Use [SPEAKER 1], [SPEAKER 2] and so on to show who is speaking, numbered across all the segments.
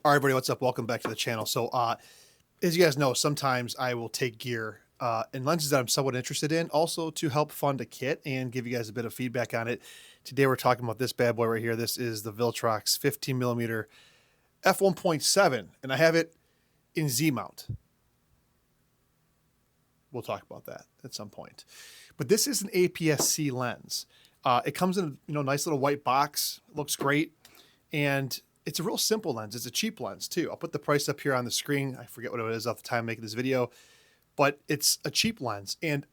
[SPEAKER 1] All right, everybody, what's up? Welcome back to the channel. So, as you guys know, sometimes I will take gear and lenses that I'm somewhat interested in, also to help fund a kit and give you guys a bit of feedback on it. Today, we're talking about this bad boy right here. This is the Viltrox 15 millimeter f1.7, and I have it in Z mount. We'll talk about that at some point. But this is an APS-C lens. It comes in a nice little white box. It looks great, and it's a real simple lens. It's a cheap lens too. I'll put the price up here on the screen. I forget what it is off the time making this video, but it's a cheap lens. And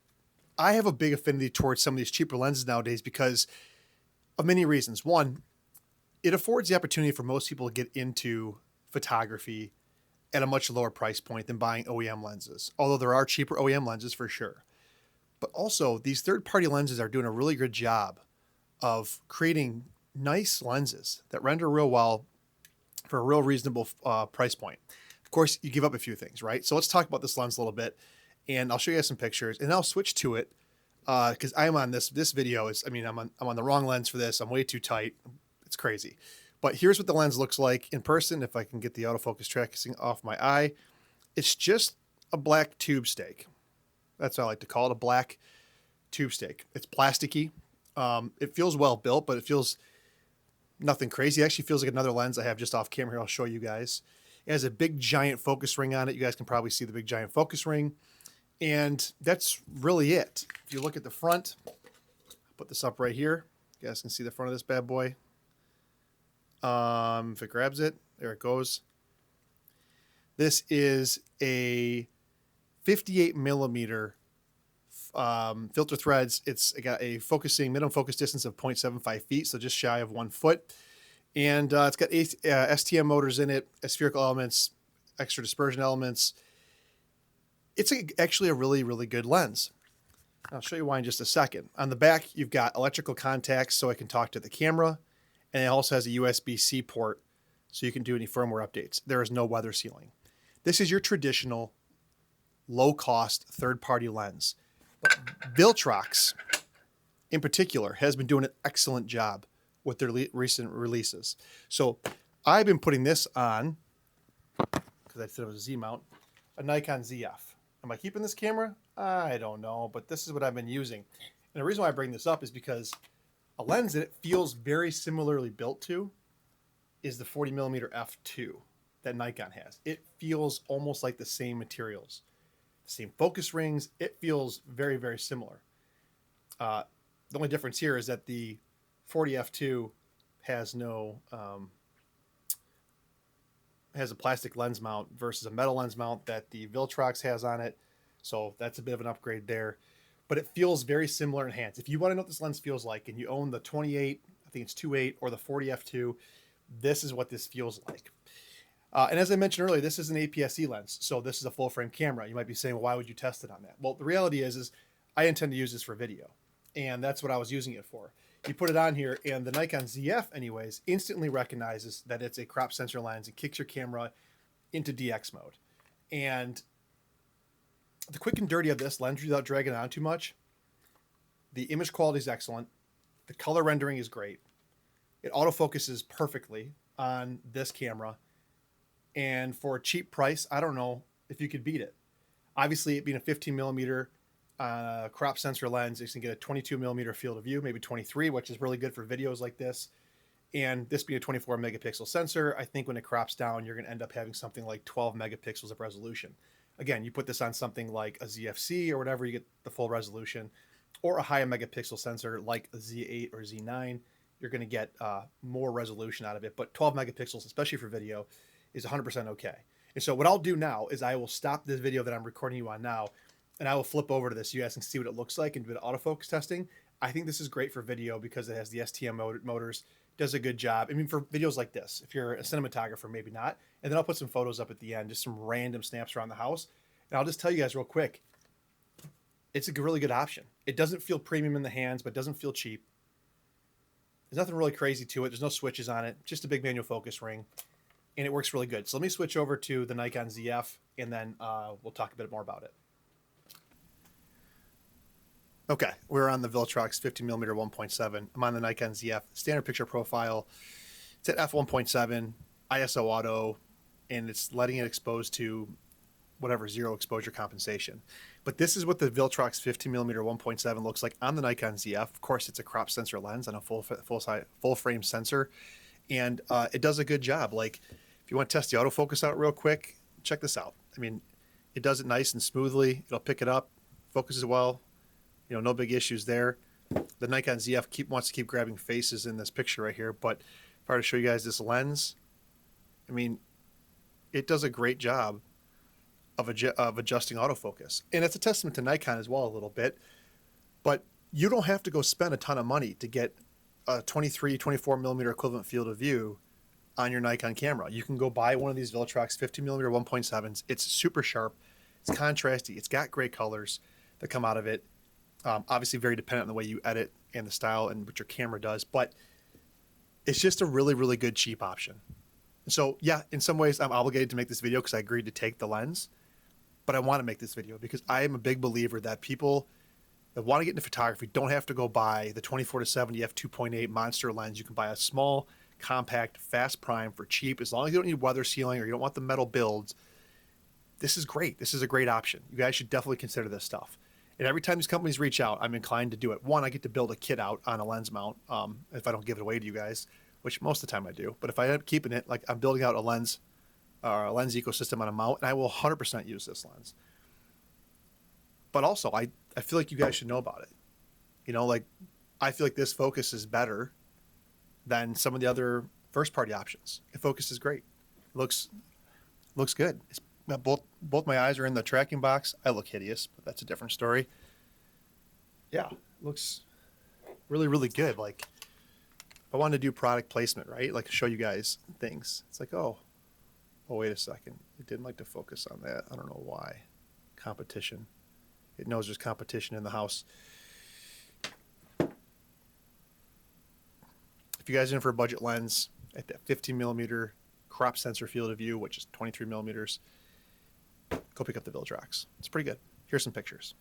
[SPEAKER 1] I have a big affinity towards some of these cheaper lenses nowadays because of many reasons. One, it affords the opportunity for most people to get into photography at a much lower price point than buying OEM lenses. Although there are cheaper OEM lenses for sure. But also these third-party lenses are doing a really good job of creating nice lenses that render real well for a real reasonable price point. Of course, you give up a few things, right? So let's talk about this lens a little bit, and I'll show you guys some pictures, and I'll switch to it because I am on this video is, I'm on the wrong lens for this. I'm way too tight. It's crazy. But here's what the lens looks like in person. If I can get the autofocus tracking off my eye, it's just a black tube stake. That's what I like to call it, a black tube stake. It's plasticky. It feels well built, but it feels nothing crazy. It actually feels like another lens I have just off camera here. I'll show you guys. It has a big giant focus ring on it. You guys can probably see the big giant focus ring. And that's really it. If you look at the front, I'll put this up right here. You guys can see the front of this bad boy. If it grabs it, there it goes. This is a 58 millimeter filter threads. It's got a minimum focus distance of 0.75 feet, so just shy of 1 foot. And it's got STM motors in it, spherical elements, extra dispersion elements. It's actually a really, really good lens. I'll show you why in just a second. On the back, you've got electrical contacts so I can talk to the camera. And it also has a USB-C port so you can do any firmware updates. There is no weather sealing. This is your traditional low-cost third-party lens. But Viltrox, in particular, has been doing an excellent job with their recent releases. So I've been putting this on, because I said it was a Z-mount, a Nikon ZF. Am I keeping this camera? I don't know, but this is what I've been using. And the reason why I bring this up is because a lens that it feels very similarly built to is the 40 millimeter f2 that Nikon has. It feels almost like the same materials, the same focus rings. It feels very, very similar. The only difference here is that the 40 f2 has no has a plastic lens mount versus a metal lens mount that the Viltrox has on it. So that's a bit of an upgrade there. But it feels very similar in hands. If you want to know what this lens feels like and you own the 28, I think it's 2.8 or the 40 f2, this is what this feels like. And as I mentioned earlier, this is an APS-C lens, so this is a full frame camera. You might be saying, well, why would you test it on that? Well, the reality is I intend to use this for video, and that's what I was using it for. You put it on here, and the Nikon ZF, anyways, instantly recognizes that it's a crop sensor lens and kicks your camera into DX mode. And the quick and dirty of this lens, without dragging it on too much, the image quality is excellent. The color rendering is great. It autofocuses perfectly on this camera. And for a cheap price, I don't know if you could beat it. Obviously, it being a 15 millimeter crop sensor lens, you can get a 22 millimeter field of view, maybe 23, which is really good for videos like this. And this being a 24 megapixel sensor, I think when it crops down, you're going to end up having something like 12 megapixels of resolution. Again, you put this on something like a ZFC or whatever, you get the full resolution, or a higher megapixel sensor like a Z8 or Z9, you're going to get more resolution out of it. But 12 megapixels, especially for video, is 100% okay. And so what I'll do now is I will stop this video that I'm recording you on now, and I will flip over to this so you guys can see what it looks like and do the autofocus testing. I think this is great for video because it has the STM motors, does a good job. I mean, for videos like this, if you're a cinematographer, maybe not. And then I'll put some photos up at the end, just some random snaps around the house. And I'll just tell you guys real quick, it's a really good option. It doesn't feel premium in the hands, but it doesn't feel cheap. There's nothing really crazy to it. There's no switches on it, just a big manual focus ring. And it works really good. So let me switch over to the Nikon ZF, and then we'll talk a bit more about it. Okay, we're on the Viltrox 15mm 1.7. I'm on the Nikon ZF standard picture profile. It's at f1.7, ISO auto, and it's letting it expose to whatever zero exposure compensation. But this is what the Viltrox 15mm 1.7 looks like on the Nikon ZF. Of course, it's a crop sensor lens on a full frame sensor, and it does a good job. Like, if you want to test the autofocus out real quick, check this out. I mean, it does it nice and smoothly. It'll pick it up, focuses well. You know, no big issues there. The Nikon ZF wants to keep grabbing faces in this picture right here, but if I were to show you guys this lens, I mean, it does a great job of adjusting autofocus. And it's a testament to Nikon as well a little bit, but you don't have to go spend a ton of money to get a 24 millimeter equivalent field of view on your Nikon camera. You can go buy one of these Viltrox 50mm 1.7s. It's super sharp, it's contrasty, it's got great colors that come out of it. Obviously very dependent on the way you edit and the style and what your camera does, but it's just a really, really good cheap option. So yeah, in some ways I'm obligated to make this video because I agreed to take the lens, but I want to make this video because I am a big believer that people that want to get into photography don't have to go buy the 24-70 f2.8 monster lens. You can buy a small, compact, fast prime for cheap. As long as you don't need weather sealing or you don't want the metal builds, this is great. This is a great option. You guys should definitely consider this stuff. And every time these companies reach out, I'm inclined to do it. One, I get to build a kit out on a lens mount if I don't give it away to you guys, which most of the time I do. But if I end up keeping it, like I'm building out a lens ecosystem on a mount, and I will 100% use this lens. But also, I feel like you guys should know about it. You know, like I feel like this focus is better than some of the other first-party options. It focuses great. It looks good. It's, both my eyes are in the tracking box. I look hideous, but that's a different story. Yeah, it looks really, really good. Like, if I wanted to do product placement, right? Like show you guys things. It's like, oh, wait a second. It didn't like to focus on that. I don't know why. Competition. It knows there's competition in the house. If you guys are in for a budget lens at that 15mm crop sensor field of view, which is 23 millimeters, go pick up the Viltrox. It's pretty good. Here's some pictures.